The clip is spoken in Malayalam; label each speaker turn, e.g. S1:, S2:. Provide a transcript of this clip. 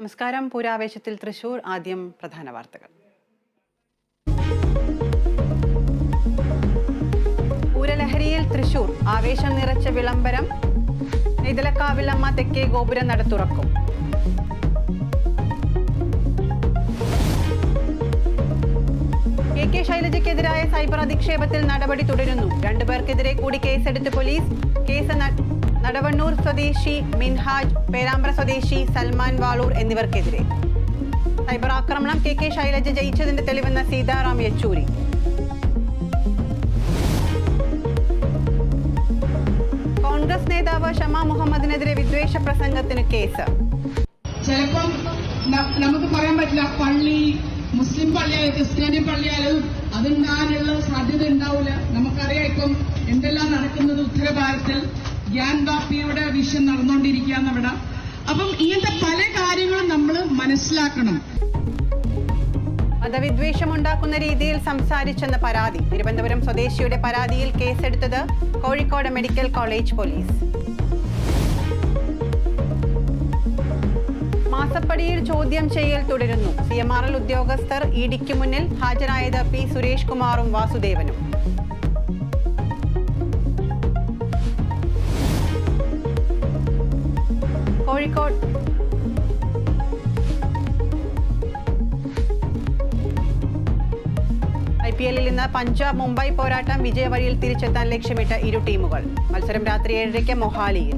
S1: നമസ്കാരം. പൂരാവേശത്തിൽ തൃശൂർ. ആദ്യം പ്രധാന വാർത്തകൾ. പൂരലഹരിയിൽ തൃശൂർ. ആവേശം നിറച്ച വിളംബരം. നെയ്തലക്കാവിലമ്മ തെക്കേ ഗോപുരം നട തുറക്കും. കെ ശൈലജയ്ക്കെതിരായ സൈബർ അധിക്ഷേപത്തിൽ നടപടി തുടരുന്നു. 2 പേർക്കെതിരെ കൂടി കേസെടുത്ത് പോലീസ്. കേസ് നടവണ്ണൂർ സ്വദേശി മിൻഹാജ്, പേരാമ്പ്ര സ്വദേശി സൽമാൻ വാളൂർ എന്നിവർക്കെതിരെ. സൈബർ ആക്രമണം കെ ശൈലജ ജയിച്ചതിന്റെ തെളിവെന്ന സീതാറാം യെച്ചൂരി. കോൺഗ്രസ് നേതാവ് ഷമാ മുഹമ്മദിനെതിരെ വിദ്വേഷ പ്രസംഗത്തിന് കേസ്.
S2: ചിലപ്പം നമുക്ക് പറയാൻ പറ്റില്ല, പള്ളി മുസ്ലിം പള്ളിയായാലും ക്രിസ്ത്യാനി പള്ളിയായാലും അതുണ്ടാകാനുള്ള സാധ്യത ഉണ്ടാവില്ല. നമുക്കറിയാം ഇപ്പം എന്തെല്ലാം നടക്കുന്നത് ഉത്തരഭാരതത്തിൽ. ഗ്യാൻ ബാപ്പിയുടെ വിഷയം നടന്നുകൊണ്ടിരിക്കുകയാണ് അവിടെ. അപ്പം ഇങ്ങനത്തെ പല കാര്യങ്ങളും നമ്മൾ മനസ്സിലാക്കണം.
S1: മതവിദ്വേഷമുണ്ടാക്കുന്ന രീതിയിൽ സംസാരിച്ചെന്ന പരാതി. തിരുവനന്തപുരം സ്വദേശിയുടെ പരാതിയിൽ കേസെടുത്തത് കോഴിക്കോട് മെഡിക്കൽ കോളേജ് പോലീസ്. മാസപ്പടിയിൽ ചോദ്യം ചെയ്യൽ തുടരുന്നു. CMRL ഉദ്യോഗസ്ഥർ ഇഡിക്ക് മുന്നിൽ ഹാജരായത് പി സുരേഷ് കുമാറും വാസുദേവനും. കോഴിക്കോട് IPL-ൽ ഇന്ന് പഞ്ചാബ് മുംബൈ പോരാട്ടം. വിജയവഴിയിൽ തിരിച്ചെത്താൻ ലക്ഷ്യമിട്ട ഇരു ടീമുകൾ. മത്സരം രാത്രി 7:30 മൊഹാലിയിൽ.